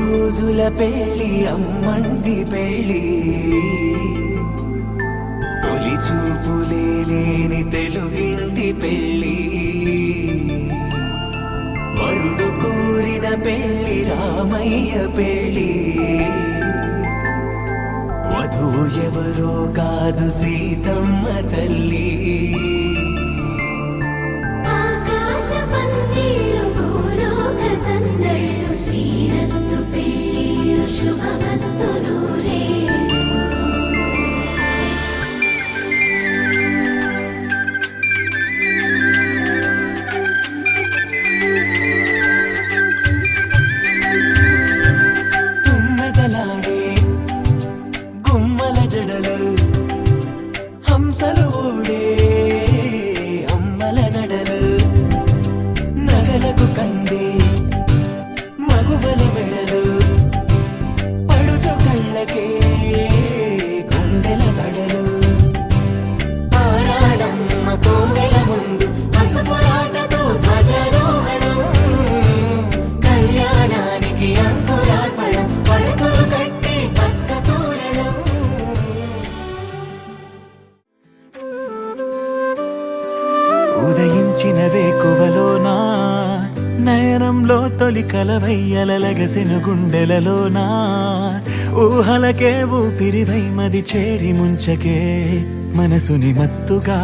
రోజుల పెళ్లి అమ్మండి పెళ్లి తొలి చూపులే లేని తెలుగింటి పెళ్లి వరుడు కోరిన పెళ్లి రామయ్య పెళ్లి వధువు ఎవరో కాదు సీతమ్మ తల్లి హంసలు ఓడే అమ్మల నడలు నగలకు కంది మగువల మెడలు పడుచు కళ్ళకే గుండెల దడలు ఆరాడమ్మ కోవెల ముందు పసుపురాటతో ధ్వజారోహణం కళ్యాణానికి అంకురార్పణం పడకలు కట్టి పచ్చ తోరణం ఉదయించిన వేకువలోనా నయనంలో తొలి కలవయ్యలగసిన గుండెలలోనా ఊహలకే ఊపిరివై మది చేరి ముంచకే మనసుని మత్తుగా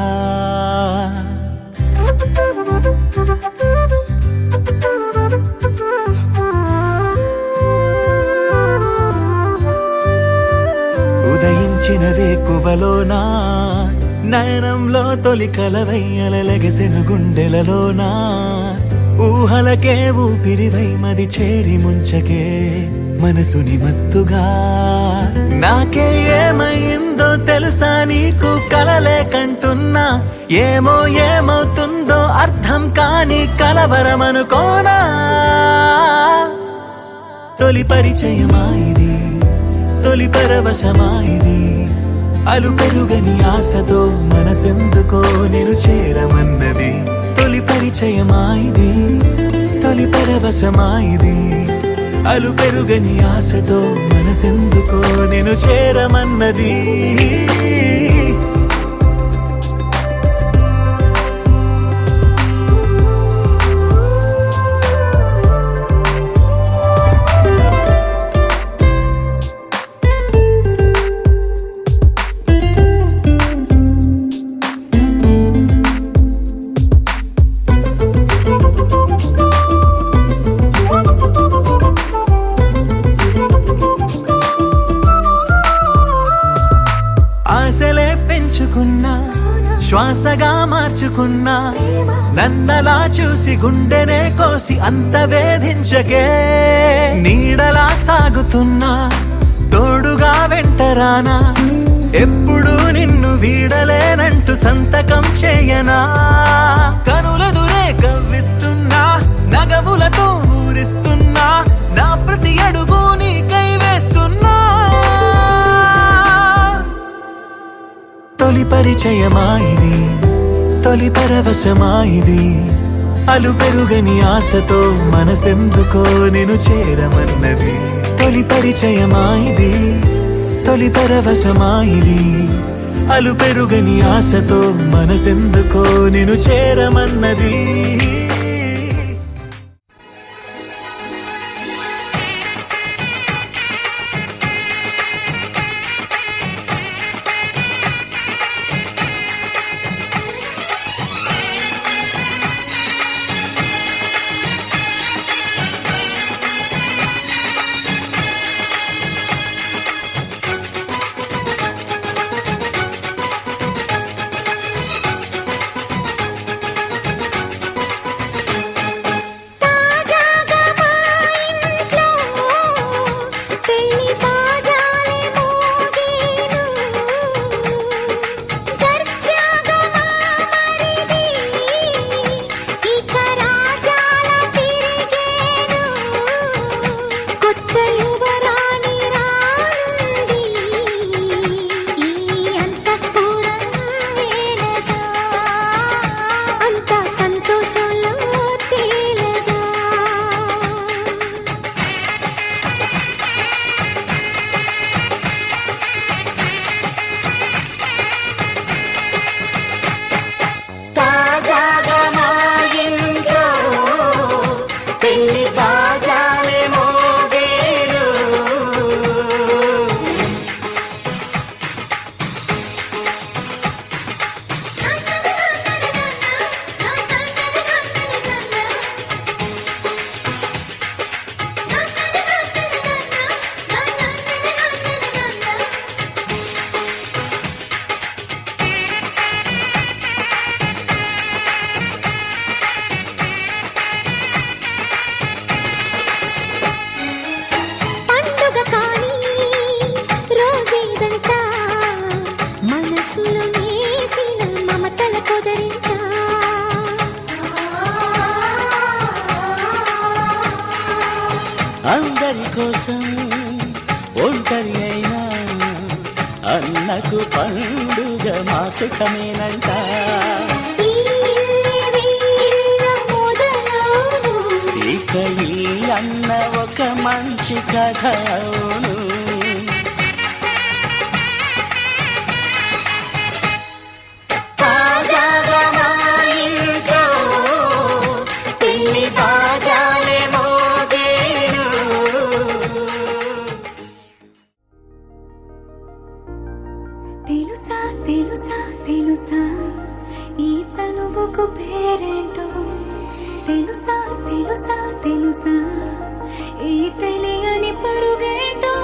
ఉదయించిన వేకువలోనా నయనంలో తొలి కలవయ్యలగసిన గుండెలలోనా ఊహలకే ఊపిరివై మది చేరి ముంచకే మనసుని మత్తుగా నాకే ఏమైందో తెలుసా నీకు కలలే కంటున్నా ఏమో ఏమవుతుందో అర్థం కాని కలవరమనుకోనా తొలి పరిచయమా ఇది తొలి పరవశమా ఇది అలు పెరుగని ఆశతో మనసెందుకో నేను చేరమన్నది తొలి పరిచయమా ఇది తొలి పరవశమా ఇది అలు పెరుగని ఆశతో మనసెందుకో నేను చేరమన్నది ఆశలే పెంచుకున్నా శ్వాసగా మార్చుకున్నా నన్నలా చూసి గుండెనే కోసి అంత వేధించకే నీడలా సాగుతున్నా తోడుగా వెంటరానా ఎప్పుడు నిన్ను వీడలేనంటూ సంతకం చేయనా కనులదురే కవ్విస్తున్నా నగవులతో ఊరిస్తున్నా నా ప్రతి అడుగు నీకై వేస్తున్నా తొలి పరిచయమా ఇది తొలి పరవశమా ఇది అలు పెరుగని ఆశతో మనసెందుకో నేను చేరమన్నది తొలి పరిచయమా ఇది తొలి పరవశమా ఇది అలు పెరుగని ఆశతో మనసెందుకో నేను చేరమన్నది అందరి కోసం ఒంటరి అయినా అన్నకు పండుగ మా సుఖమేనంట. ఇక ఈ అన్న ఒక మంచి కథ అవును. తెలుసా తెలుసా తెలుసా ఈ చనువుకు పేరేంటో, తెలుసా తెలుసా తెలుసా ఈ తెలియని పరుగేంటో.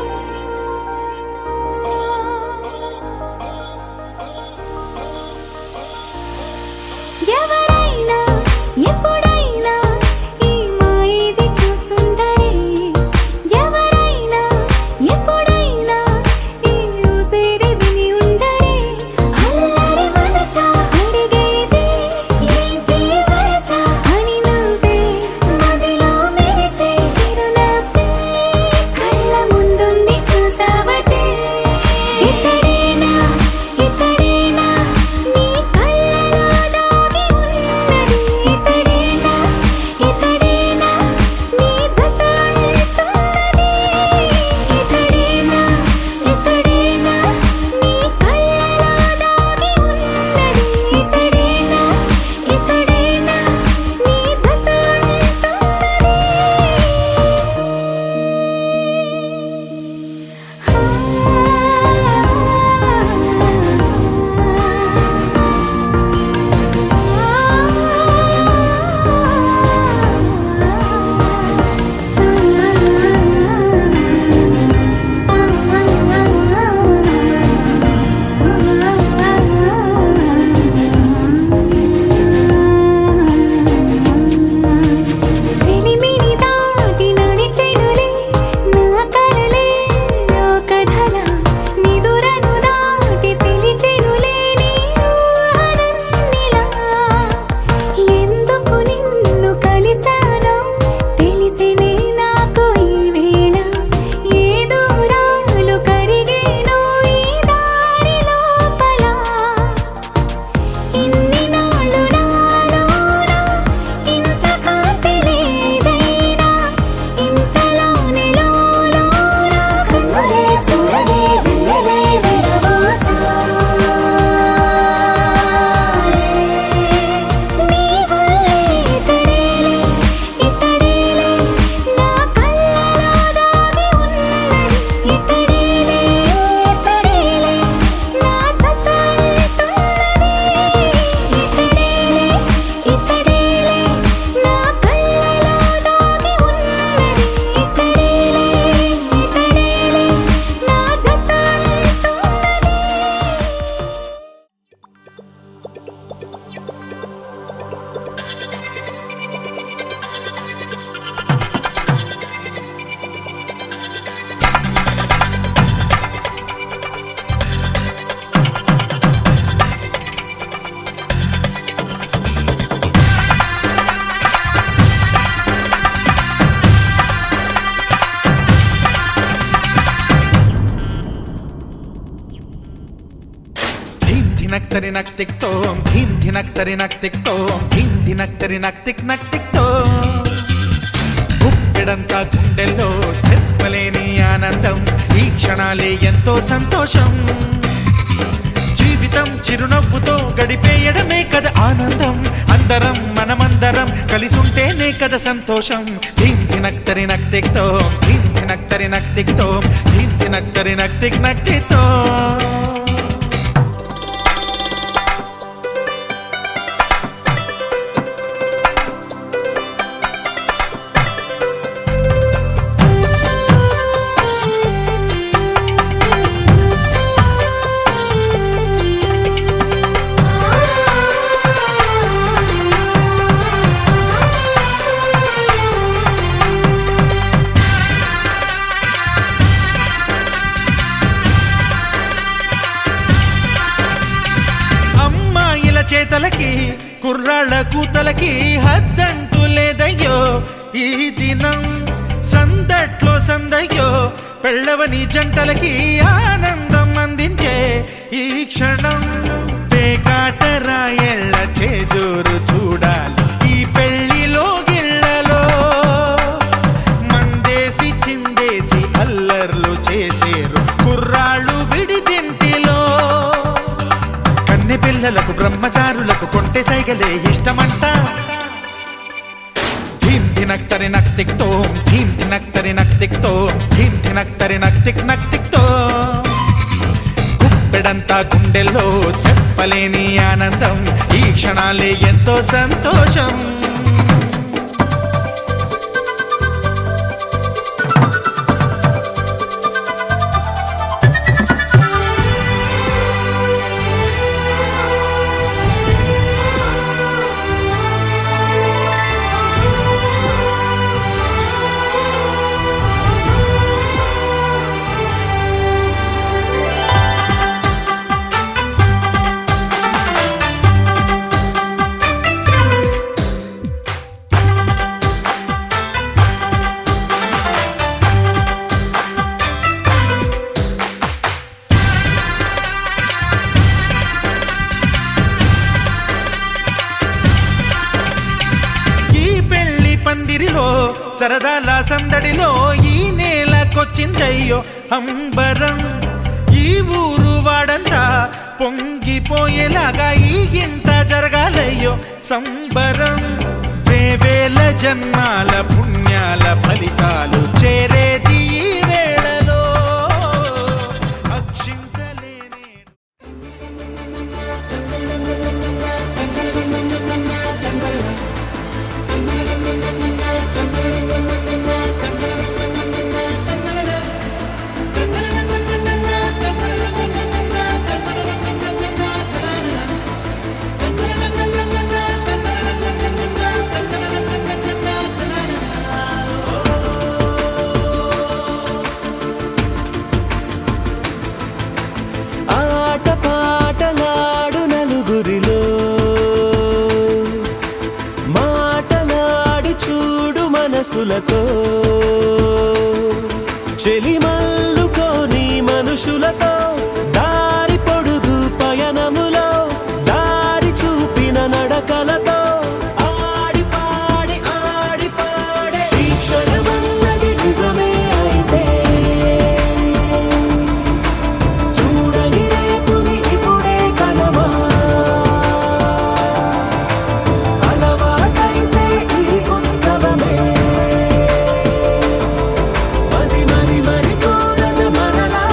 ఎవరైనా ఎప్పుడైనా ఈ మాయది చూసుండరే, ఎవరైనా ఎప్పుడైనా ఈ ఊసేది విని ఉండరే. అల్లరి మనసా అడిగేది ఏంటి వరస అని నువ్వే మదిలో మెరిసే చిరునవ్వే కళ్ళ ముందుంది చూసావటే. ఇతడేనా ఇతడేనా నీ కళ్ళలో దాగి ఉన్నది, ఇతడేనా ఇతడేనా నీ జత అంటున్నది, ఇతడేనా ఇతడేనా నీ కళ్ళలో దాగి ఉన్నది, ఇతడేనా ఇతడేనా నీ జత చెలిమిని దాటి నడిచెనులే నా కలలే ఓ కథలా, నిదురను దాటి పిలిచెనులే నీ ఊహలన్నిలా. ఎందుకు నిన్ను కలిసానో తెలిసినే నాకు ఈ వేళ, ఏ దూరాలు కరిగేనో ఈ దారి లోపల. ఇన్ని నాళ్ళు నాలోన ఇంత కాంతి లేదైనా, ఇంతలోనే లోలోన కన్నులే చూడలే వెన్నెలే విరబోసారే. నీ వల్లే ఇతడేలే ఇతడేలే నా కళ్ళలో దాగి ఉన్నది, ఇతడేలే ఇతడేలే నా జత అంటున్నది, ఇతడేలే ఇతడేలే నా కళ్ళలో దాగి ఉన్నది, ఇతడేలే ఇతడేలే నా జత అంటున్నది. ధీం ధినక్తరి నక్తిక్తోం ధీం ధినక్తరి నక్తిక్తోం ధీం ధినక్తరి నక్తిక్ నక్తిక్తోం. గుప్పెడంతా గుండెల్లో చెప్పలేని ఆనందం, ఈ క్షణాలే ఎంతో సంతోషం. జీవితం చిరునవ్వుతో గడిపేయడమే కదా ఆనందం, అందరం మనమందరం కలిసుంటేనే కదా సంతోషం. ధీం ధినక్తరి నక్తిక్తోం ధీం ధినక్తరి నక్తిక్తోం ధీం ధినక్తరి నక్తిక్ నక్తిక్తోం. చేతలకి కుర్రాళ్ళ కూతలకి హద్దంటూ లేదయ్యో ఈ దినం. సందట్లో సందయ్యో పెళ్ళవని జంటలకి ఆనందం అందించే ఈ క్షణం పేకాటరాయళ్ళ చేజోరు చూడాలి ఈ పెళ్లిలో గిళ్ళలో మందేసి చిందేసి అల్లర్లు చేసేరు కుర్రాళ్ళు విడిదింటిలో కన్నె పిల్లలకు బ్రహ్మచారులకు కొంటె సైగలే ఇష్టమంట ధీం ధినక్తరి నక్తిక్తో ధీం ధినక్తరి నక్తిక్తో ధీం ధినక్తరి నక్తిక్ నక్తిక్తో గుప్పెడంతా గుండెల్లో చెప్పలేని ఆనందం ఈ క్షణాలే ఎంతో సంతోషం పందిరిలో సరదాల సందడిలో ఈ నేలకొచ్చిందయ్యో అంబరం ఈ ఊరు వాడంతా పొంగిపోయేలాగా ఈ గింత జరగాలయ్యో సంబరం వేవేల జన్మాల పుణ్యాల ఫలితాలు చేరేది ఈ వేళలో అక్షింతలేనే మనసులతో చెలిమల్లుకోని మనుషులతో దారి పొడుగు పయనములో దారి చూపిన నడకలతో ఆడి పాడి ఈ క్షణమన్నది నిజమే అయితే చూడని రేపుని ఇప్పుడే కలవా అలవాటైతే ఈ ఉత్సవమే మరి కోరద మరలా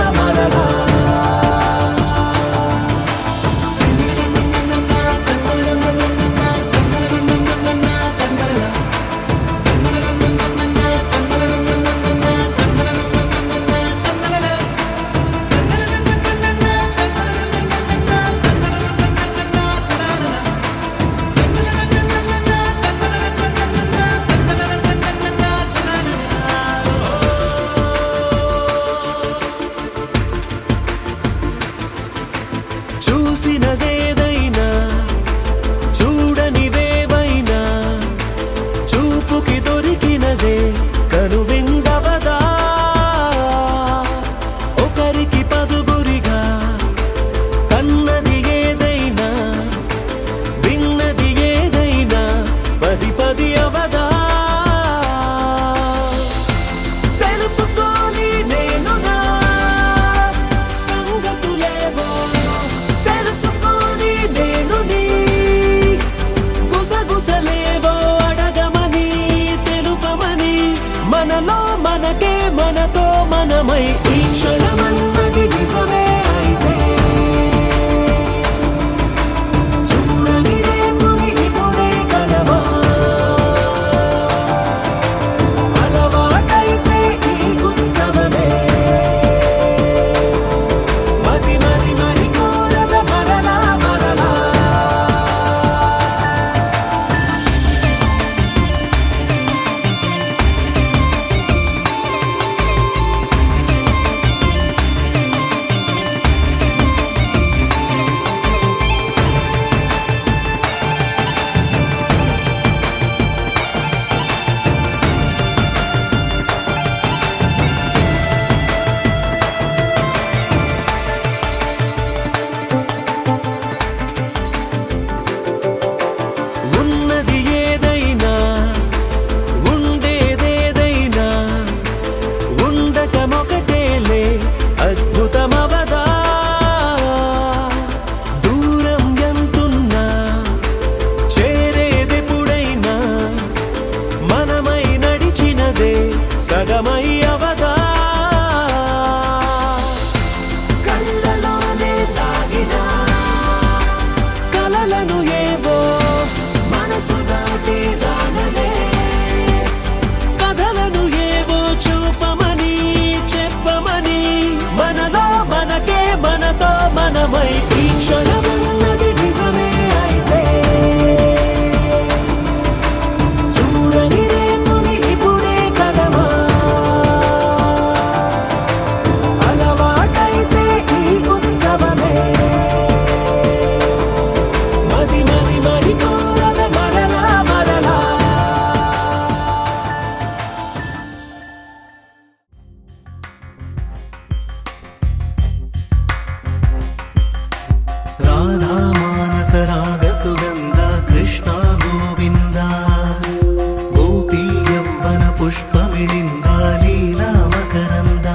పుష్పమిళింద లీలా మకరంద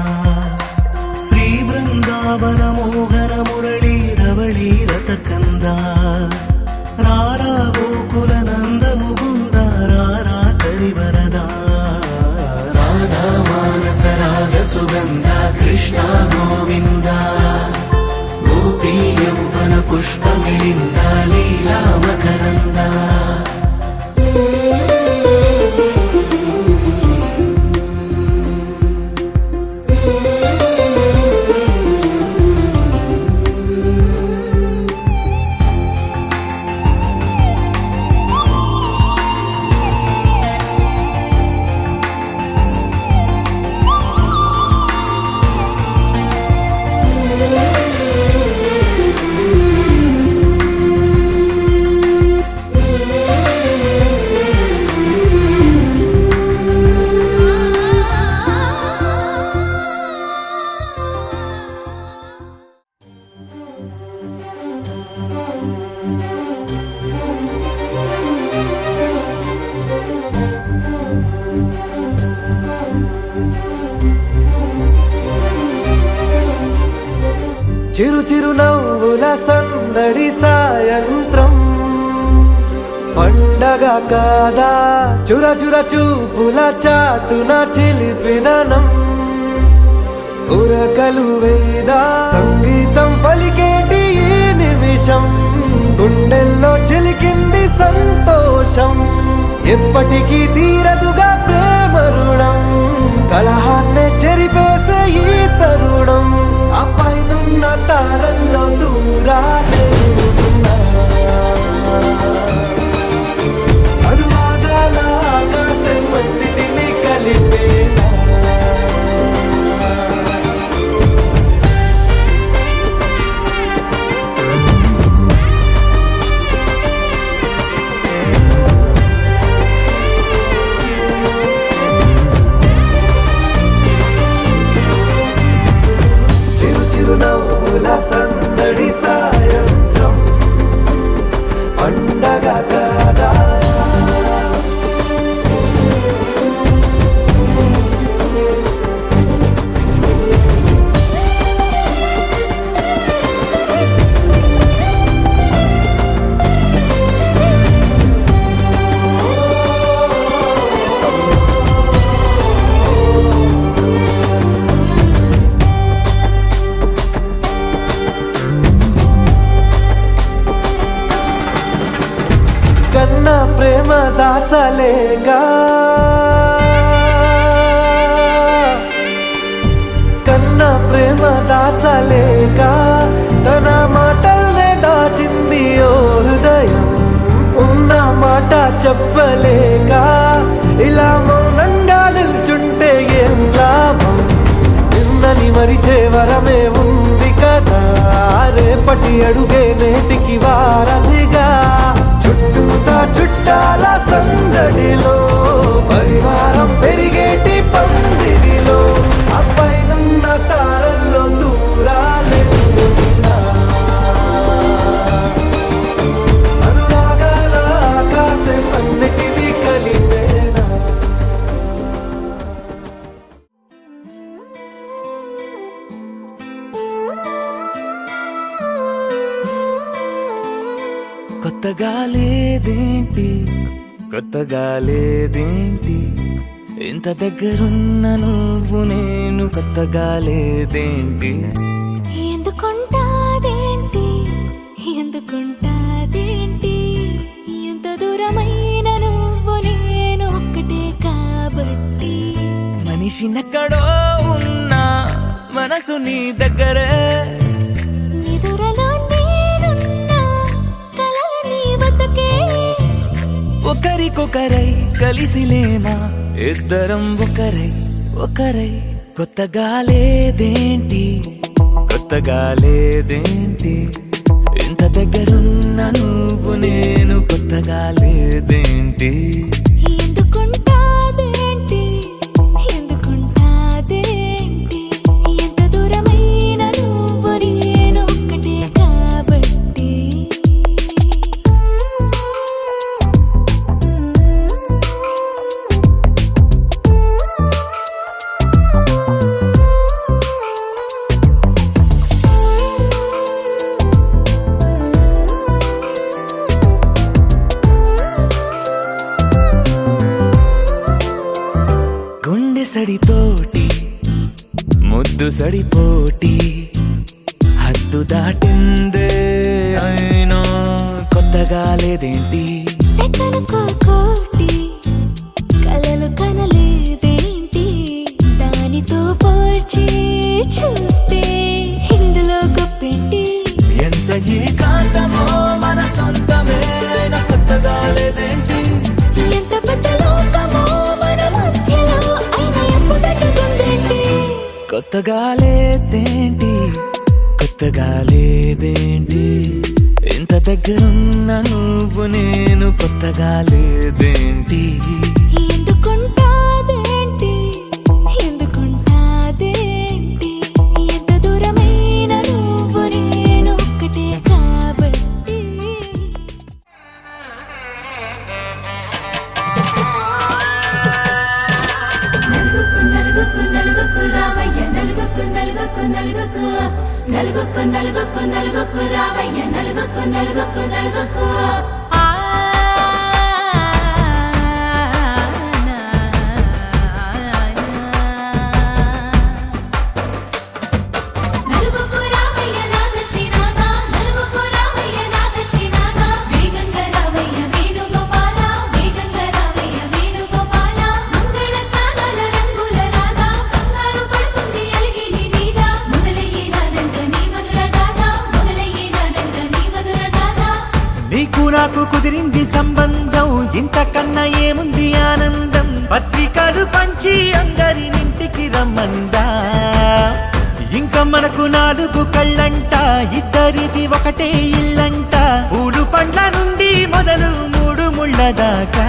శ్రీ బృందావన మోహన మురళీ రవళీ రసకంద రారా గోకుల నంద ముకుంద రారా కరివరదా రాధా మానస రాగ సుగంధ కృష్ణ గోవింద గోపీ యౌవన పుష్పమిళింద లీలా మకరంద చిరు చిరు నవ్వుల సందడి సాయంత్రం పండగ కాదా చుర చుర చూపుల చాటున చిలిపిదనం ఉరకలు వేదా సంగీతం పలికేటి ఈ నిమిషం గుండెల్లో చిలికింది సంతోషం ఎప్పటికీ తీరదుగా ప్రేమ రుణం కలహాన్నే చెరిపేసే ఈ తరుణం ఆ పైనున్న తారల్లో దూరాలే ఉన్నా. అనువాదాల ఆకాశం అన్నిటినీ కలిపేలా చిరునవ్వుల సందడి సాయంత్రం పండగ కాదా కన్నా ప్రేమ దాచలేగా కన్నా ప్రేమ దాచలేగా తన మాటల్నే దాచింది ఓ హృదయం ఉన్న మాట చెప్పలేక ఇలా మౌనంగా నిల్చుంటే ఏం లాభం నిన్నని మరిచే వరమే ఉంది కదా రేపటి అడుగే నేటికి వారధిగా చుట్టూతా చుట్టాల సందడిలో పరివారం పెరిగేటి పందిరిలో అప్పైనున్న తారల్లో దూరాలే ఉన్నా. అనురాగాల ఆకాశం అన్నిటినీ కలిపేనా కొత్తగా లేదేంటి కొత్తగా లేదేంటి ఇంత దగ్గరున్న నువ్వు నేను కొత్తగా లేదేంటి ఎందుకుంటాదేంటి ఎందుకుంటాదేంటి ఎంత దూరమైన నువ్వు నేను ఒక్కటే కాబట్టి మనిషినెక్కడో ఉన్నా మనసు నీ దగ్గరే నిదురలో నేనున్నా కలలు నీ వద్దకే ఒకరికొకరై కలిసిలేమా ఇద్దరం ఒకరై ఒకరై కొత్తగా లేదేంటి కొత్తగా లేదేంటి ఇంత దగ్గరున్న నువ్వు నేను కొత్తగా లేదేంటి ఎందుకుంటాదేంటి ఎందుకుంటాదేంటి ఎంత దూరమైన నువ్వు నేను ఒక్కటే కాబట్టి సడితోటి ముద్దు సడిపోటి హద్దు దాటిందే అయినా కొత్తగా లేదేంటి సెకను కోటి కలలు కనలేదేంటి దానితో పోల్చి చూస్తే ఇందులో గొప్పేంటి ఎంత ఏకాంతమో మన సొంతమే అయినా కొత్తగా లేదేంటి ఎంత పెద్ద లోకమో మన మధ్యలో అయినా ఎప్పుడట్టుకుందేంటి కొత్తగా లేదేంటి కొత్తగా లేదేంటి ఇంత దగ్గరున్న నువ్వు నేను కొత్తగా లేదేంటి ఎందుకుంటాదేంటి ఎందుకుంటాదేంటి ఎంత దూరమైన నువ్వు నేను ఒక్కటే కాబట్టి నలుగుకు రావయ్య నలుగుకు రావయ్య నలుగుకు నలుగుకు రావయ్య నాథ శ్రీనాథ నలుగుకు రావయ్య నాథ శ్రీనాథ వేగంగా రావయ్య వేణుగోపాల వేగంగా రావయ్య వేణుగోపాల మంగళ స్నానాల రంగుల రాధ కంగారు పడుతుంది అలిగి నీ మీద మొదలయ్యేనాదంట నీ మధుర గాథ మొదలయ్యేనాదంట నీ మధుర గాథ నీకు నాకు కుదిరింది సంబంధం ఇంతకన్నా ఏముంది ఆనందం పత్రికలు పంచి అందరినింటికి రమ్మందా ఇంకా మనకు 4 కళ్ళంట ఇద్దరిది ఒకటే ఇల్లంట పూలు పండ్ల నుండి మొదలు 3 ముళ్ళ దాకా